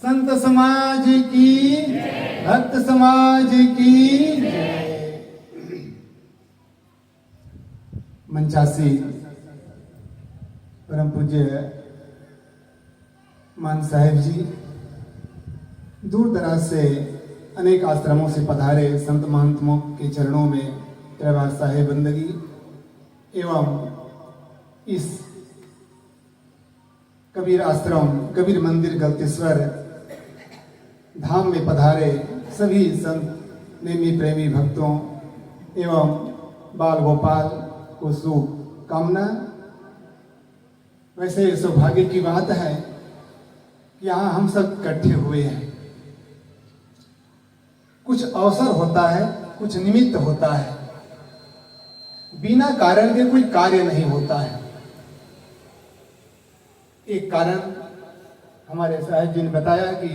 संत समाज की, भक्त समाज की। मंचासी परम पूज्य मान साहेब जी दूर दराज से अनेक आश्रमों से पधारे संत महात्माओं के चरणों में त्रैवार साहेब बंदगी एवं इस कबीर आश्रम कबीर मंदिर गलतेश्वर धाम में पधारे सभी संत नेमी प्रेमी भक्तों एवं बाल गोपाल को शुभ कामना। वैसे सौभाग्य की बात है कि यहाँ हम सब इकट्ठे हुए हैं। कुछ अवसर होता है, कुछ निमित्त होता है, बिना कारण के कोई कार्य नहीं होता है। एक कारण हमारे साहब जी ने बताया कि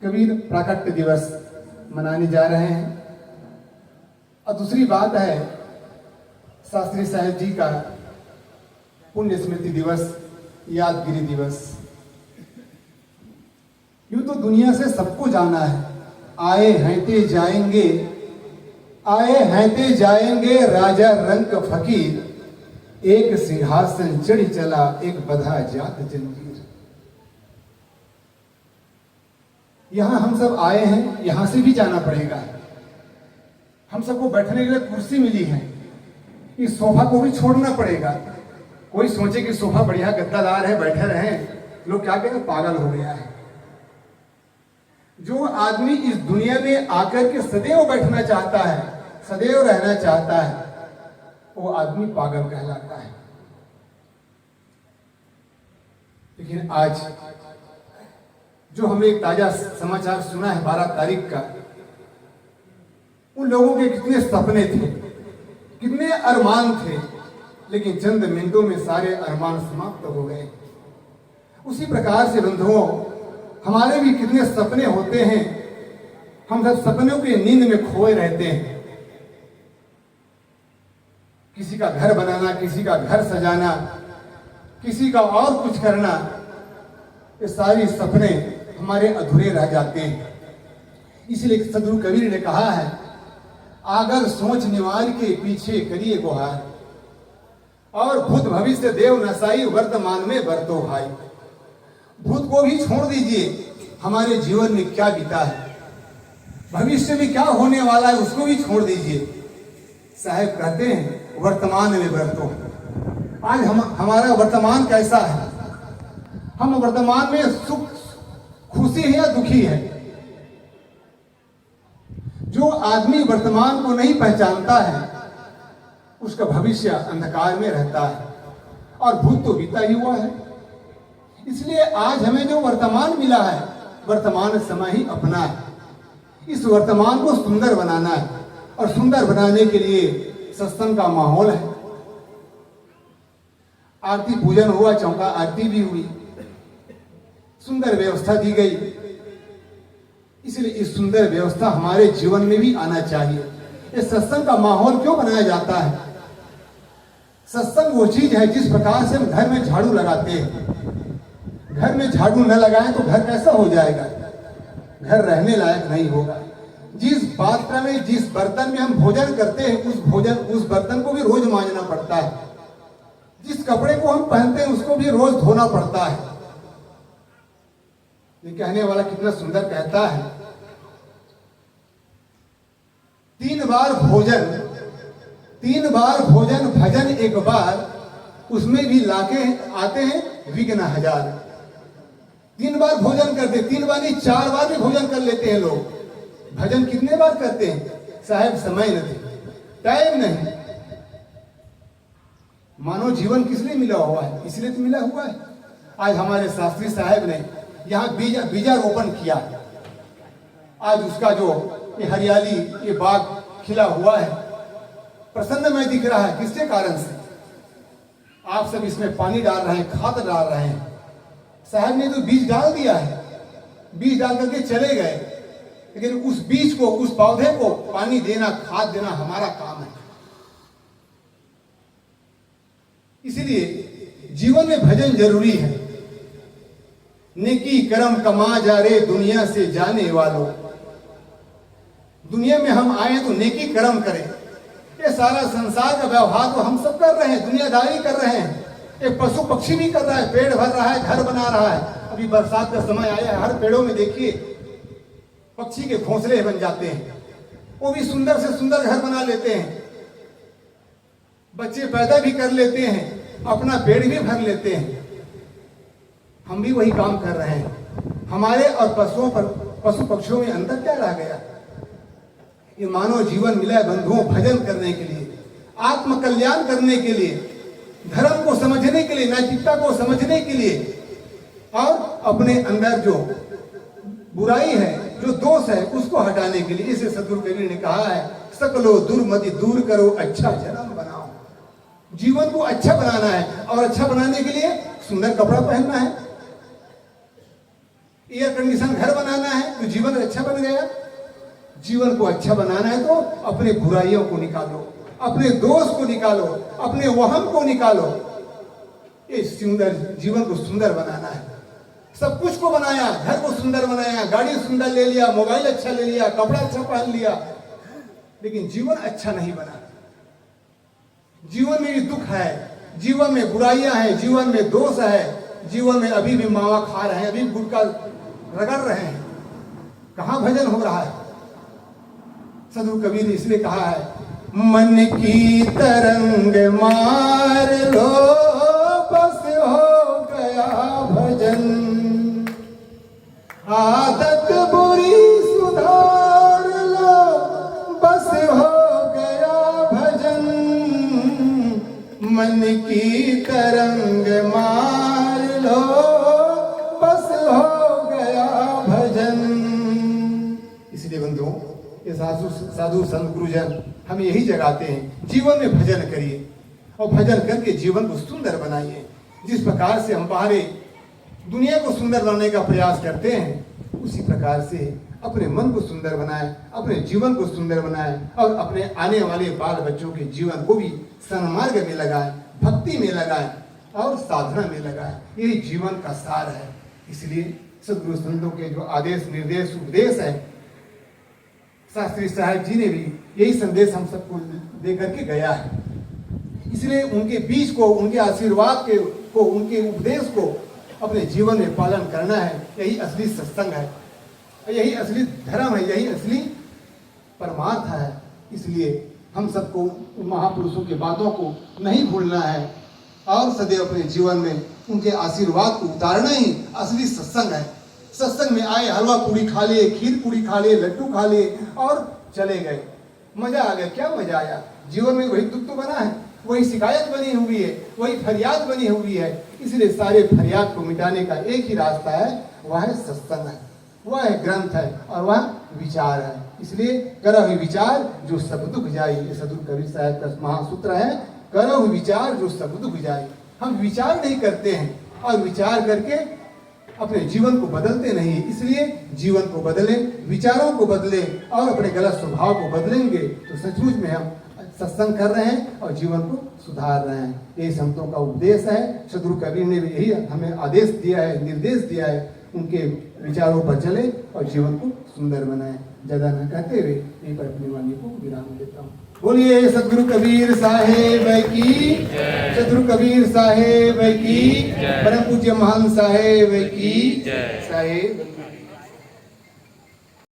कबीर प्राकट्य दिवस मनाने जा रहे हैं, और दूसरी बात है शास्त्री साहब जी का पुण्य स्मृति दिवस, यादगिरी दिवस। यूं तो दुनिया से सबको जाना है, आए हैं ते जाएंगे, आए हैं ते जाएंगे, राजा रंग फकीर, एक सिंहासन चढ़ी चला, एक बधा जात जंजीर। यहां हम सब आए हैं, यहां से भी जाना पड़ेगा। हम सबको बैठने के लिए कुर्सी मिली है, इस सोफा को भी छोड़ना पड़ेगा। कोई सोचे कि सोफा बढ़िया गद्दादार है, बैठे रहे, लोग क्या कहेंगे, पागल हो गया है। जो आदमी इस दुनिया में आकर के सदैव बैठना चाहता है, सदैव रहना चाहता है, वो आदमी पागल कहलाता है। लेकिन आज जो हमने एक ताजा समाचार सुना है 12 तारीख का, उन लोगों के कितने सपने थे, कितने अरमान थे, लेकिन चंद मिनटों में सारे अरमान समाप्त हो गए। उसी प्रकार से बंधुओं, हमारे भी कितने सपने होते हैं, हम सब सपनों की नींद में खोए रहते हैं। किसी का घर बनाना, किसी का घर सजाना, किसी का और कुछ करना, ये सारी सपने हमारे अधूरे रह जाते हैं। इसलिए सदगुरु कबीर ने कहा है, आगर सोच निवार के पीछे करिए गुहार, और भूत भविष्य देव नसाई, वर्तमान में बरतो भाई। भूत को भी छोड़ दीजिए, हमारे जीवन में क्या बीता है, भविष्य में क्या होने वाला है, उसको भी छोड़ दीजिए। साहब कहते हैं वर्तमान में बरतो। आज हमारा वर्तमान कैसा है, हम वर्तमान में सुख खुशी है या दुखी है। जो आदमी वर्तमान को नहीं पहचानता है, उसका भविष्य अंधकार में रहता है, और भूत तो बीता ही हुआ है। इसलिए आज हमें जो वर्तमान मिला है, वर्तमान समय ही अपना है। इस वर्तमान को सुंदर बनाना है, और सुंदर बनाने के लिए सत्संग का माहौल है। आरती पूजन हुआ, चौका आरती भी हुई, सुंदर व्यवस्था दी गई। इसलिए इस सुंदर व्यवस्था हमारे जीवन में भी आना चाहिए। इस सत्संग का माहौल क्यों बनाया जाता है? सत्संग वो चीज है जिस प्रकार से हम घर में झाड़ू लगाते हैं। घर में झाड़ू न लगाएं तो घर कैसा हो जाएगा, घर रहने लायक नहीं होगा। जिस पात्र में, जिस बर्तन में हम भोजन करते हैं, उस बर्तन को भी रोज मांजना पड़ता है। जिस कपड़े को हम पहनते हैं उसको भी रोज धोना पड़ता है। ये कहने वाला कितना सुंदर कहता है, 3 बार भोजन भजन एक बार, उसमें भी लाके आते हैं विघ्न हजार। 3 बार भोजन करते, 3 बार नहीं 4 बार भी भोजन कर लेते हैं लोग। भजन कितने बार करते हैं? साहब समय नहीं, टाइम नहीं। मानव जीवन किस लिए मिला हुआ है? इसलिए तो मिला हुआ है। आज हमारे शास्त्री साहब ने यहाँ बीजारोपण किया। आज उसका जो ये हरियाली, ये बाग खिला हुआ है, प्रसन्नमय दिख रहा है। किसके कारण से? आप सब इसमें पानी डाल रहे हैं, खाद डाल रहे हैं। साहब ने तो बीज डाल दिया है, बीज डाल करके चले गए, लेकिन उस बीज को, उस पौधे को पानी देना, खाद देना हमारा काम है। इसलिए जीवन में भजन जरूरी है। नेकी करम कमा जा रे दुनिया से जाने वालों। दुनिया में हम आए तो नेकी करम करें। ये सारा संसार का व्यवहार तो हम सब कर रहे हैं, दुनियादारी कर रहे हैं। एक पशु पक्षी भी कर रहा है, पेड़ भर रहा है, घर बना रहा है। अभी बरसात का समय आया है, हर पेड़ों में देखिए पक्षी के घोंसले बन जाते हैं, वो भी सुंदर से सुंदर घर बना लेते हैं, बच्चे पैदा भी कर लेते हैं, अपना पेड़ भी भर लेते हैं। हम भी वही काम कर रहे हैं। हमारे और पशु पक्षियों में अंतर क्या रह गया? ये मानव जीवन मिला है बंधुओं भजन करने के लिए, आत्म कल्याण करने के लिए, धर्म को समझने के लिए, नैतिकता को समझने के लिए, और अपने अंदर जो बुराई है, जो दोष है, उसको हटाने के लिए। इसे सदगुरु कबीर ने कहा है, सकलो दुर्मति दूर करो, अच्छा जन्म बनाओ। जीवन को अच्छा बनाना है, और अच्छा बनाने के लिए सुंदर कपड़ा पहनना है, एयर कंडीशन घर बनाना है, तो जीवन अच्छा बन गया। जीवन को अच्छा बनाना है तो अपने बुराइयों को निकालो, अपने दोष को निकालो, अपने वहम को निकालो। ये सुंदर जीवन को सुंदर बनाना है। सब कुछ को बनाया, घर को सुंदर बनाया, गाड़ी सुंदर ले लिया, मोबाइल अच्छा ले लिया, कपड़ा अच्छा पहन लिया, लेकिन जीवन अच्छा नहीं बना। जीवन में भी दुख है, जीवन में बुराइयां हैं, जीवन में दोष है, जीवन में अभी भी मावा खा रहे हैं, अभी गुटखा रगड़ रहे हैं। कहां भजन हो रहा है? सदगुरु कबीर ने इसलिए कहा है, मन की तरंग मार लो, बस हो गया भजन। आदत बुरी सुधार लो, बस हो गया भजन। मन की तरंग मार लो, बस हो गया भजन। इसलिए बंधुओं, ये साधु संत गुरुजन हमें यही जगाते हैं, जीवन में भजन करिए और भजन करके जीवन को सुंदर बनाइए। जिस प्रकार से हम बाहर दुनिया को सुंदर बनाने का प्रयास करते हैं, उसी प्रकार से अपने मन को सुंदर बनाएं, अपने जीवन को सुंदर बनाएं, और अपने आने वाले बाल बच्चों के जीवन को भी सन्मार्ग में लगाएं, भक्ति में लगाएं और साधना में लगाएं। यही जीवन का सार है। इसलिए सदगुरु संतों के जो आदेश निर्देश उपदेश है, शास्त्री साहब जी ने भी यही संदेश हम सबको दे करके गया है। इसलिए उनके बीच को, उनके आशीर्वाद को, उनके उपदेश को अपने जीवन में पालन करना है। यही असली सत्संग है, यही असली धर्म है, यही असली परमार्थ है। इसलिए हम सबको महापुरुषों की बातों को नहीं भूलना है और सदैव अपने जीवन में उनके आशीर्वाद को उतारना ही असली सत्संग है। सत्संग में आए, हलवा पूड़ी खा लिए, खीर पूड़ी खा लिए, लड्डू खा लिए और चले गए, मजा आ गया। क्या मजा आया? जीवन में वही दुख तो बना है, वही शिकायत बनी हुई है, वही फरियाद बनी हुई है। इसलिए सारे फरियाद को मिटाने का एक ही रास्ता है, वह है सत्संग है, वह है ग्रंथ है और वह विचार है। इसलिए करो ही विचार जो सब दुख जाए, ये सदगुरु कबीर साहब का महासूत्र है, करो ही विचार जो सब दुख जाए। हम विचार नहीं करते हैं और विचार करके अपने जीवन को बदलते नहीं। इसलिए जीवन को बदलें, विचारों को बदलें और अपने गलत स्वभाव को बदलेंगे तो सचमुच में हम सत्संग कर रहे हैं और जीवन को सुधार रहे हैं। ये संतों का उपदेश है। सदगुरु कबीर ने भी यही हमें आदेश दिया है, निर्देश दिया है, उनके विचारों पर चले और जीवन को सुंदर बनाए। ज्यादा न कहते हुए यहीं पर अपनी वाणी को विराम देता हूँ। बोलिए सदगुरु कबीर साहेब की, सदगुरु कबीर साहेब की, परम पूज्य महान साहेब की साहेब।